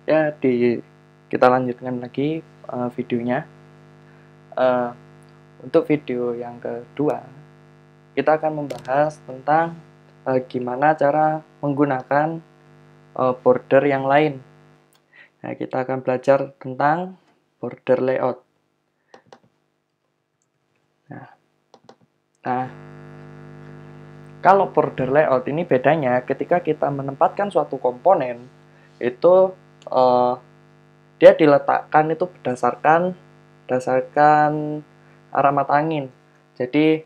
Ya, kita lanjutkan lagi videonya. Eh, untuk video yang kedua, kita akan membahas tentang gimana cara menggunakan border yang lain. Nah, kita akan belajar tentang border layout. Nah, kalau border layout ini bedanya ketika kita menempatkan suatu komponen, itu eh, dia diletakkan itu berdasarkan arah mata angin. Jadi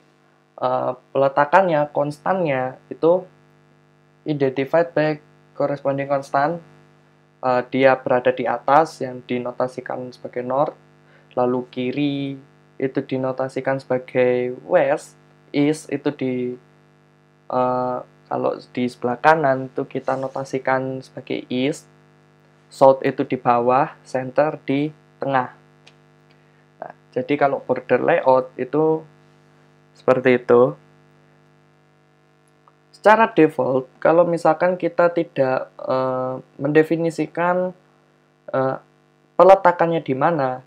peletakannya, konstannya itu identified by corresponding constant. Dia berada di atas yang dinotasikan sebagai north, lalu kiri itu dinotasikan sebagai west, east itu kalau di sebelah kanan itu kita notasikan sebagai east, south itu di bawah, center di tengah. Nah, jadi kalau border layout itu seperti itu. Secara default, kalau misalkan kita tidak mendefinisikan peletakannya di mana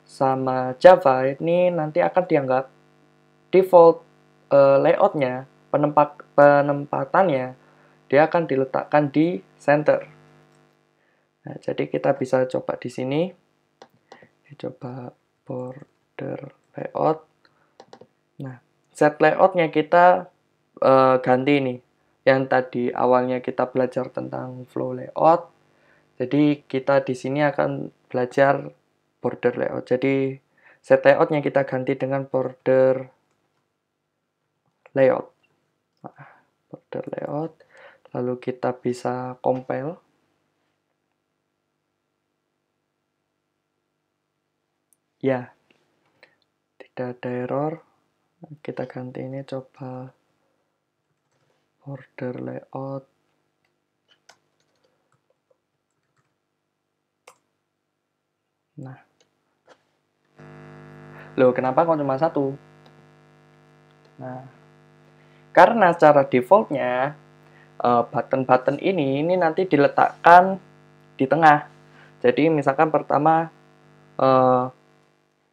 sama Java, ini nanti akan dianggap default layoutnya, penempatannya, dia akan diletakkan di center. Nah, jadi kita bisa coba di sini, coba border layout. Nah, set layoutnya kita ganti nih. Yang tadi awalnya kita belajar tentang flow layout, jadi kita di sini akan belajar border layout. Jadi set layoutnya kita ganti dengan border layout. Nah, border layout. Lalu kita bisa compile. Ya, tidak ada error. Kita ganti ini, coba border layout. Nah, loh kenapa kok cuma satu? Nah, karena secara defaultnya button-button ini nanti diletakkan di tengah. Jadi misalkan pertama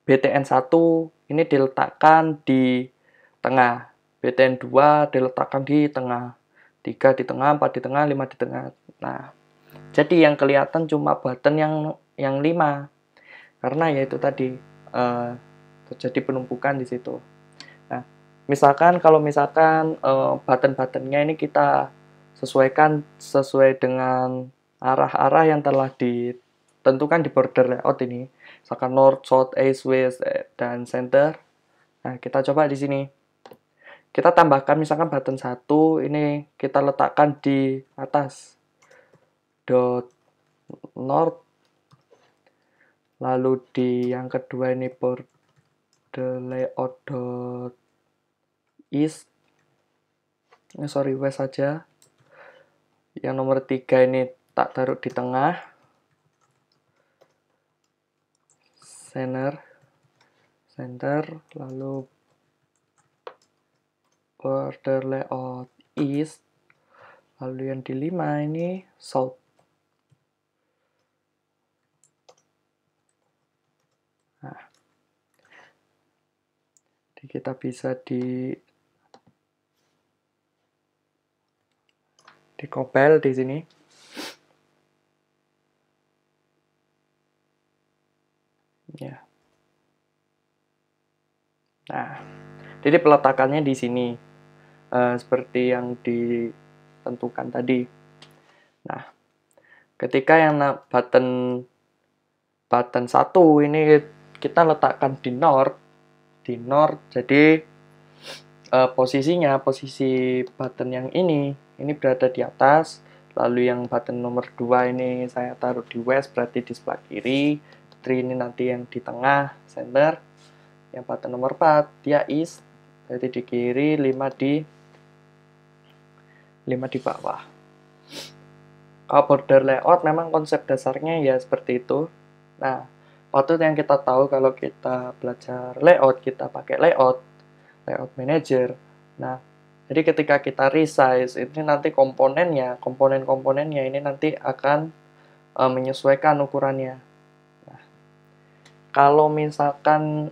BTN1 ini diletakkan di tengah, BTN2 diletakkan di tengah, 3 di tengah, 4 di tengah, 5 di tengah. Nah, jadi yang kelihatan cuma button yang 5. Karena yaitu tadi terjadi penumpukan di situ. Nah, kalau misalkan button-buttonnya ini kita sesuaikan sesuai dengan arah-arah yang telah ditentukan di border layout ini, misalkan north, south, east, west, dan center. Nah, kita coba di sini. Kita tambahkan misalkan button 1 ini kita letakkan di atas dot north, lalu di yang kedua ini border layout dot east, west saja. Yang nomor 3 ini tak taruh di tengah, center, lalu border layout east, lalu yang di 5 ini south. Nah, kita bisa di compile di sini. Ya. Nah, jadi peletakannya di sini seperti yang ditentukan tadi. Nah, ketika yang button 1 ini kita letakkan di north, jadi posisi button yang ini berada di atas, lalu yang button nomor 2 ini saya taruh di west, berarti di sebelah kiri, 3 ini nanti yang di tengah, center, yang button nomor 4 dia east, berarti di kiri, 5 di bawah. Kalau border layout memang konsep dasarnya ya seperti itu. Nah, waktu yang kita tahu kalau kita belajar layout, kita pakai layout manager. Nah, jadi ketika kita resize, ini nanti komponen-komponennya ini nanti akan menyesuaikan ukurannya. Nah, kalau misalkan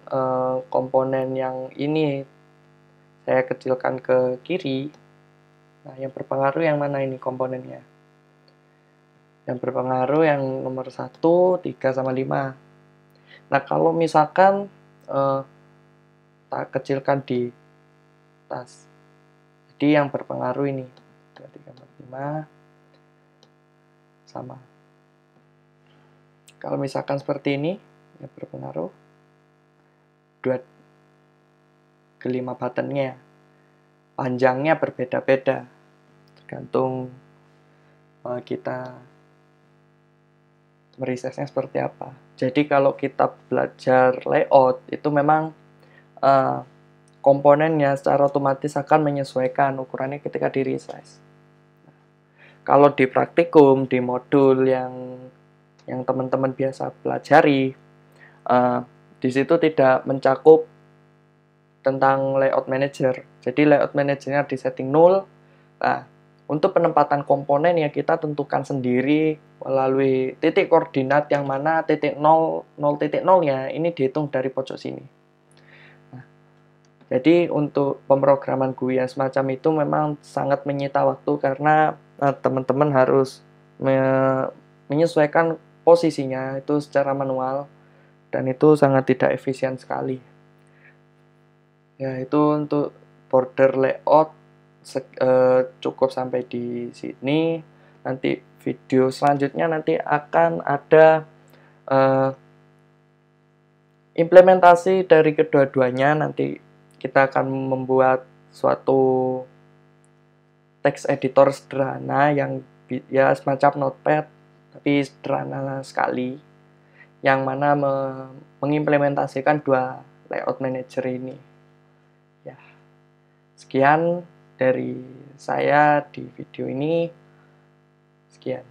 komponen yang ini saya kecilkan ke kiri, nah yang berpengaruh yang mana ini komponennya? Yang berpengaruh yang nomor 1, 3, sama 5. Nah, kalau misalkan tak kecilkan di atas, jadi yang berpengaruh ini 2, 3, 4, 5 sama. Kalau misalkan seperti ini, yang berpengaruh 2 ke 5 buttonnya. Panjangnya berbeda-beda, tergantung kita merisetnya seperti apa. Jadi kalau kita belajar layout, itu memang komponennya secara otomatis akan menyesuaikan ukurannya ketika di resize. Kalau di praktikum, di modul yang teman-teman biasa pelajari, di situ tidak mencakup tentang layout manager. Jadi layout manajernya di setting 0. Nah, untuk penempatan komponen ya kita tentukan sendiri melalui titik koordinat yang mana titik 0, 0.0-nya ini dihitung dari pojok sini. Nah, jadi untuk pemrograman GUI yang semacam itu memang sangat menyita waktu karena teman-teman harus menyesuaikan posisinya itu secara manual dan itu sangat tidak efisien sekali. Ya, itu untuk border layout cukup sampai di sini. Nanti video selanjutnya nanti akan ada implementasi dari kedua-duanya. Nanti kita akan membuat suatu text editor sederhana yang ya semacam notepad tapi sederhana sekali, yang mana mengimplementasikan dua layout manager ini. Ya, sekian dari saya di video ini. Sekian.